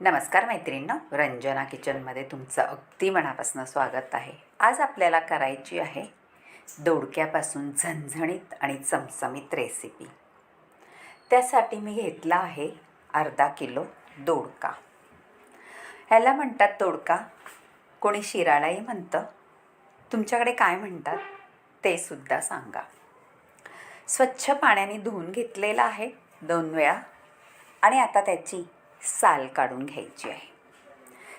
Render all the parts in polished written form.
नमस्कार मैत्रिणींनो, रंजना किचनमध्ये तुमचं अगदी मनापासून स्वागत आहे. आज आपल्याला करायची आहे दोडक्यापासून झणझणीत आणि चमचमीत रेसिपी. त्यासाठी मी घेतला आहे अर्धा किलो दोडका. ह्याला म्हणतात दोडका, कोणी शिराळाही म्हणतं. तुमच्याकडे काय म्हणतात ते सुद्धा सांगा. स्वच्छ पाण्याने धुवून घेतलेला आहे 2 वेळा आणि आता त्याची साल काढून घ्यायची आहे.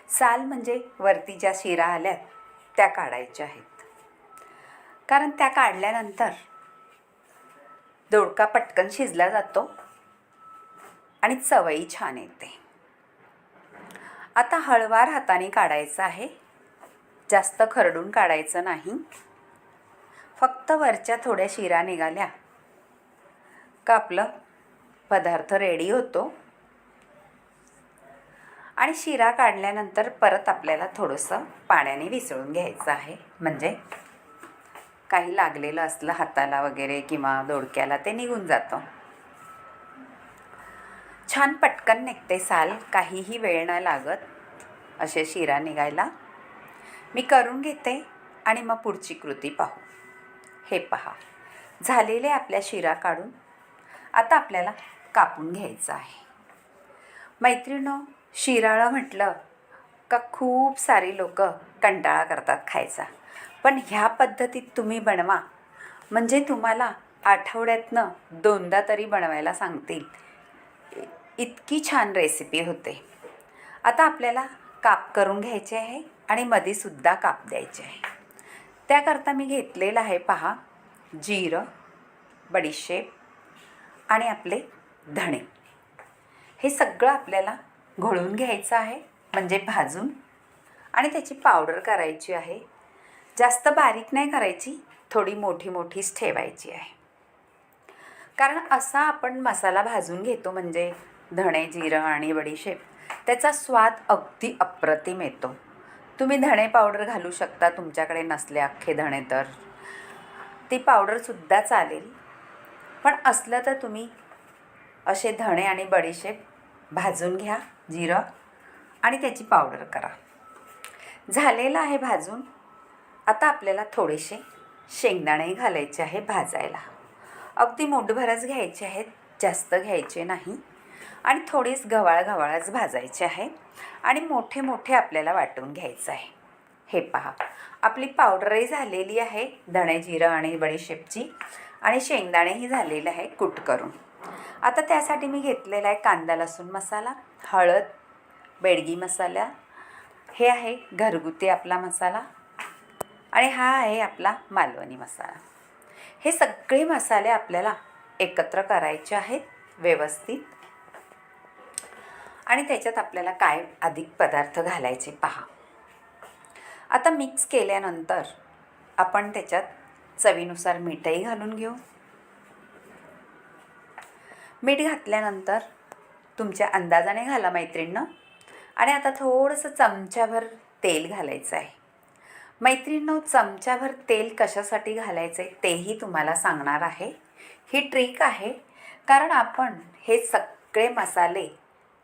साल म्हणजे वरती ज्या शिरा आल्यात त्या काढायच्या आहेत, कारण त्या काढल्यानंतर दोडका पटकन शिजला जातो आणि चवही छान येते. आता हळवार हाताने काढायचं आहे, जास्त खरडून काढायचं नाही. फक्त वरच्या थोड्या शिरा निघाल्या का आपलं पदार्थ रेडी होतो. आणि शिरा काढल्यानंतर परत आपल्याला थोडंसं पाण्याने विसळून घ्यायचं आहे, म्हणजे काही लागलेलं असलं हाताला वगैरे किंवा दोडक्याला ते निघून जातं. छान पटकन निघते साल, काहीही वेळ न लागत असे शिरा निघायला. मी करून घेते आणि मग पुढची कृती पाहू. हे पहा, झालेले आपल्या शिरा काढून आता आपल्याला कापून घ्यायचं आहे. मैत्रिणींनो, शिराळं म्हटलं का खूप सारी लोक कंटाळा करतात खायचा, पण ह्या पद्धतीत तुम्ही बनवा म्हणजे तुम्हाला आठवड्यातनं 2दा तरी बनवायला सांगतील, इतकी छान रेसिपी होते. आता आपल्याला काप करून घ्यायचे आहे आणि मध्येसुद्धा काप द्यायचे आहे. त्याकरता मी घेतलेलं आहे पहा, जिरं, बडीशेप आणि आपले धणे. हे सगळं आपल्याला घोळून घ्यायचं आहे, म्हणजे भाजून, आणि त्याची पावडर करायची आहे. जास्त बारीक नाही करायची, थोडी मोठी मोठीच ठेवायची आहे. कारण असा आपण मसाला भाजून घेतो म्हणजे धणे, जिरं आणि बडीशेप, त्याचा स्वाद अगदी अप्रतिम येतो. तुम्ही धणे पावडर घालू शकता, तुमच्याकडे नसले अख्खे धणे तर ती पावडरसुद्धा चालेल, पण असलं तर तुम्ही असे धणे आणि बडीशेप भाजून घ्या, जिरं, आणि त्याची पावडर करा. झालेलं आहे भाजून. आता आपल्याला थोडेसे शेंगदाणे घालायचे आहे भाजायला. अगदी मूठभरच घ्यायचे आहेत, जास्त घ्यायचे नाही, आणि थोडेच गव्हाळच भाजायचे आहे आणि मोठे मोठे आपल्याला वाटून घ्यायचं आहे. हे पहा, आपली पावडरही झालेली आहे धणे, जिरं आणि बडीशेपची, आणि शेंगदाणेही झालेले आहे कूट करून. आता त्यासाठी मी घेतलेला आहे कांदा लसूण मसाला, हळद, बेडगी मसाला, हे आहे घरगुती आपला मसाला, आणि हा आहे आपला मालवणी मसाला. हे सगळे मसाले आपल्याला एकत्र करायचे आहेत व्यवस्थित, आणि त्याच्यात आपल्याला काय अधिक पदार्थ घालायचे पहा. आता मिक्स केल्यानंतर आपण त्याच्यात चवीनुसार मीठही घालून घेऊ. मीठ घातल्यानंतर तुमच्या अंदाजाने घाला मैत्रिणींनो. आणि आता थोडंसं चमच्याभर तेल घालायचं आहे. मैत्रिणींनो, चमच्याभर तेल कशासाठी घालायचं आहे तेही तुम्हाला सांगणार आहे. ही ट्रिक आहे, कारण आपण हे सगळे मसाले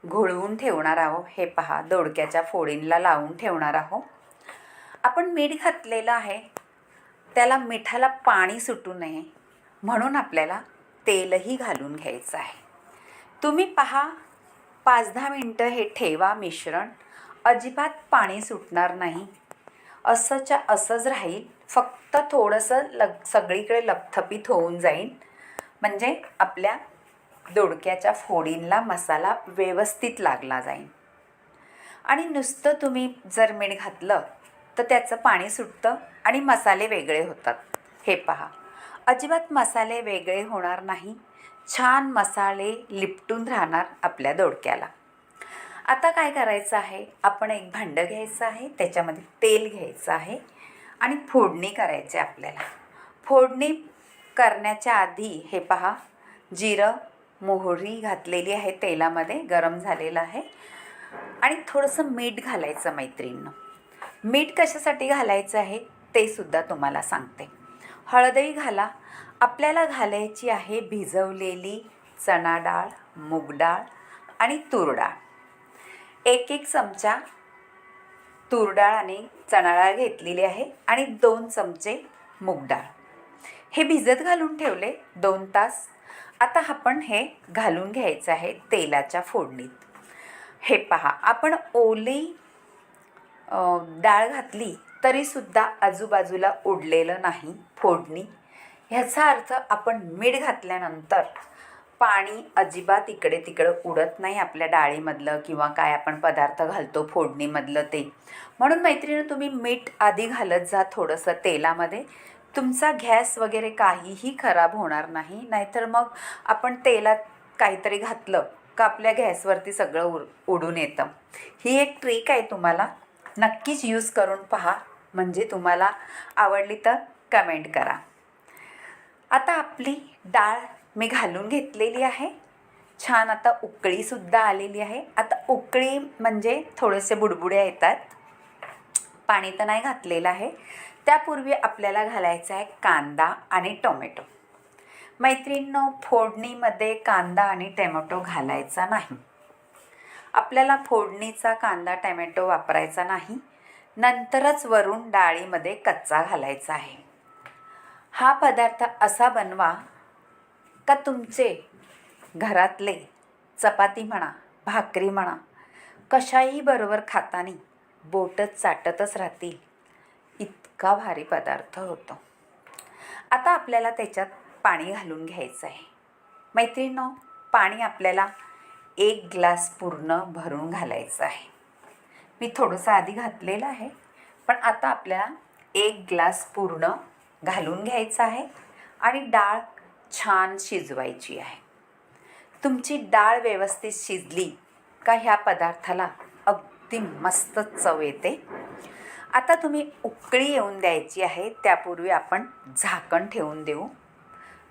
घोळवून ठेवणार आहोत. हे पहा, दोडक्याच्या फोडींला लावून ठेवणार आहोत. आपण मीठ घातलेलं आहे, त्याला मिठाला पाणी सुटू नये म्हणून आपल्याला तेलही घालून घ्यायचं आहे. तुम्ही पहा, 5-10 मिनटं हे ठेवा मिश्रण. अजिबात पाणी सुटणार नाही, असंच्या असंच राहील. फक्त थोडंसं सगळीकडे लपथपीत होऊन जाईल, म्हणजे आपल्या दोडक्याच्या फोडींला मसाला व्यवस्थित लागला जाईल. आणि नुसतं तुम्ही जर मीठ घातलं तर त्याचं पाणी सुटतं आणि मसाले वेगळे होतात. हे पहा, अजिबात मसाले वेगळे होणार नाही, छान मसाले लिपटून राहणार आपल्या दोडक्याला. आता काय करायचं आहे, आपण एक भांडं घ्यायचं आहे, त्याच्यामध्ये तेल घ्यायचं आहे आणि फोडणी करायची आपल्याला. फोडणी करण्याच्या आधी हे पहा, जिरं, मोहरी घातलेली आहे तेलामध्ये, गरम झालेलं आहे, आणि थोडंसं मीठ घालायचं मैत्रिणींनो. मीठ कशासाठी घालायचं आहे ते सुद्धा तुम्हाला सांगते. हळदही घाला. आपल्याला घालायची आहे भिजवलेली चणा डाळ, मूग डाळ आणि तूर डाळ. 1 चमचा तूर डाळ आणि चणा डाळ घेतलेली आहे आणि 2 चमचे मूग डाळ. हे भिजत घालून ठेवले 2 तास. आता आपण हे घालून घ्यायचं आहे तेलाच्या फोडणीत. हे पहा, आपण ओली डाळ घातली तरीसुद्धा आजूबाजूला उडलेलं नाही फोडणी. ह्याचा अर्थ आपण मीठ घातल्यानंतर पाणी अजिबात इकडे तिकडं उडत नाही आपल्या डाळीमधलं किंवा काय आपण पदार्थ घालतो फोडणीमधलं ते. म्हणून मैत्रिणी, तुम्ही मीठ आधी घालत जा थोडंसं तेलामध्ये. तुमचा गॅस वगैरे काहीही खराब होणार नाही. नाहीतर मग आपण तेलात काहीतरी घातलं का आपल्या गॅसवरती सगळं उडून येतं. ही एक ट्रिक आहे, तुम्हाला नक्कीच यूज करून पहा. म्हणजे तुम्हाला आवडली तर कमेंट करा. आता आपली डाळ मी घालून घेतलेली आहे. छान आता उकळीसुद्धा आलेली आहे. आता उकळी म्हणजे थोडेसे बुडबुड्या येतात. पाणी तर नाही घातलेलं आहे. त्यापूर्वी आपल्याला घालायचा आहे कांदा आणि टोमॅटो. मैत्रिणींनो, फोडणीमध्ये कांदा आणि टोमॅटो घालायचा नाही. आपल्याला फोडणीचा कांदा टोमॅटो वापरायचा नाही. नंतरच वरून डाळीमध्ये कच्चा घालायचा आहे. हा पदार्थ असा बनवा का तुमचे घरातले चपाती म्हणा, भाकरी म्हणा, कशाही बरोबर खाताना बोटच चाटतच राहतील. इतका भारी पदार्थ होतो. आता आपल्याला त्याच्यात पाणी घालून घ्यायचं आहे. मैत्रिणींनो, पाणी आपल्याला 1 ग्लास पूर्ण भरून घालायचं आहे. मी थोडंसं आधी घातलेलं आहे, पण आता आपल्याला 1 ग्लास पूर्ण घालून घ्यायचं आहे आणि डाळ छान शिजवायची आहे. तुमची डाळ व्यवस्थित शिजली का ह्या पदार्थाला अगदी मस्त चव येते. आता तुम्ही उकळी येऊन द्यायची आहे. त्यापूर्वी आपण झाकण ठेवून देऊ,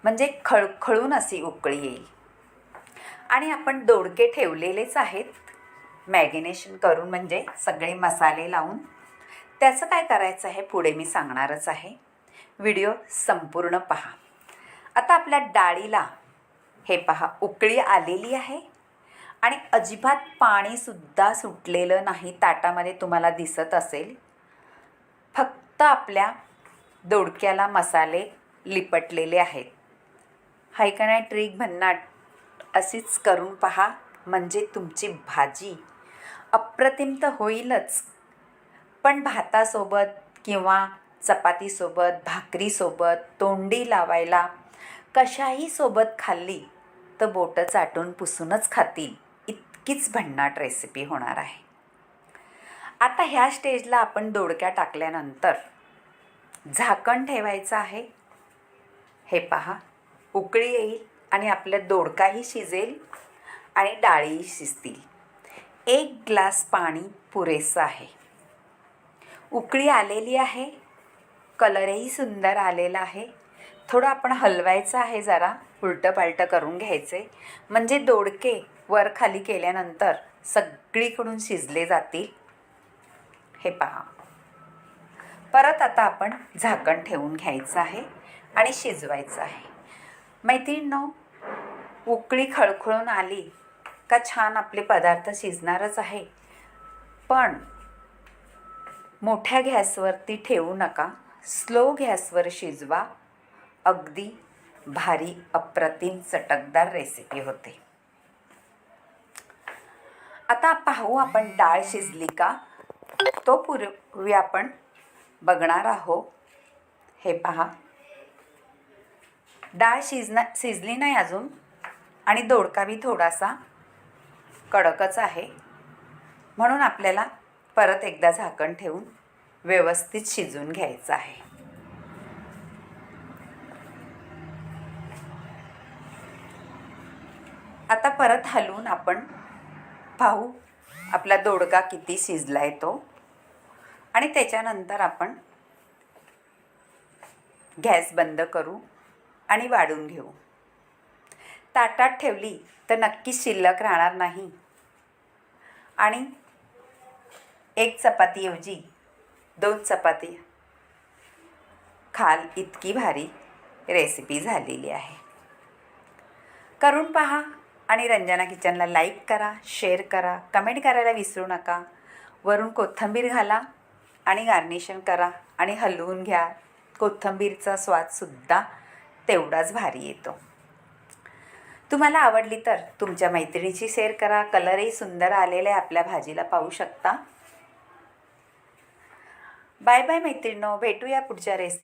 म्हणजे खळखळून अशी उकळी येईल. आणि आपण दोडके ठेवलेलेच आहेत मॅरिनेशन करून, म्हणजे सगळे मसाले लावून. त्याचं काय करायचं आहे पुढे मी सांगणारच आहे. व्हिडिओ संपूर्ण पहा. आता आपल्या डाळीला हे पहा उकळी आलेली आहे आणि अजिबात पाणीसुद्धा सुटलेलं नाही. ताटामध्ये तुम्हाला दिसत असेल. फक्त आपल्या दोडक्याला मसाले लिपटलेले आहेत. हाय का नाही ट्रिक भन्नाट? अशीच करून पहा, म्हणजे तुमची भाजी अप्रतिम तर होईलच, पण भातासोबत किंवा चपातीसोबत, भाकरीसोबत, तोंडी लावायला कशाही सोबत खाल्ली तर बोटं चाटून पुसूनच खातील. इतकीच भन्नाट रेसिपी होणार आहे. आता ह्या स्टेजला आपण दोडक्या टाकल्यानंतर झाकण ठेवायचं आहे. हे पहा, उकळी येईल आणि आपल्या दोडकाही शिजेल आणि डाळीही शिजतील. 1 ग्लास पाणी पुरेसं आहे. उकळी आलेली आहे. कलरही सुंदर आलेला आहे. थोडं आपण हलवायचं आहे, जरा उलटं पालटं करून घ्यायचे, म्हणजे दोडके वर खाली केल्यानंतर सगळीकडून शिजले जातील. हे पहा, परत आता आपण झाकण ठेवून घ्यायचं आहे आणि शिजवायचं आहे. मैत्रिणींनो, उकळी खळखळून आली का छान आपले पदार्थ शिजणारच आहे. पण मोठ्या गॅसवरती ठेवू नका, स्लो गॅसवर शिजवा. अगदी भारी अप्रतिम चटकदार रेसिपी होते. आता पाहू आपण डाळ शिजली का. तो पूर्वी आपण बघणार आहोत. हे पहा, डाळ शिजली नाही अजून आणि दोडका बी थोडासा कडकच आहे. म्हणून आपल्याला परत एकदा झाकण ठेवून व्यवस्थित शिजवून घ्यायचं आहे. आता परत हलवून आपण पाहू आपला दोडका किती शिजला आहे तो. आणि त्याच्यानंतर आपण गॅस बंद करू आणि वाढून घेऊ. ताटात ठेवली तर नक्कीच शिल्लक राहणार नाही. आणि 1 चपातीऐवजी 2 चपाती खाल इतकी भारी रेसिपी झालेली आहे. करून पहा आणि रंजना किचनला लाईक करा, शेअर करा, कमेंट करायला विसरू नका. वरून कोथिंबीर घाला आणि गार्निशन करा आणि हलवून घ्या. कोथिंबीरचा स्वादसुद्धा तेवढाच भारी येतो. तुम्हाला आवडली तर तुमच्या मैत्रिणीची शेअर करा. कलरही सुंदर आलेला आहे आपल्या भाजीला, पाहू शकता. बाय बाय मैत्रिणींनो, भेटूया पुढच्या रेसिपी.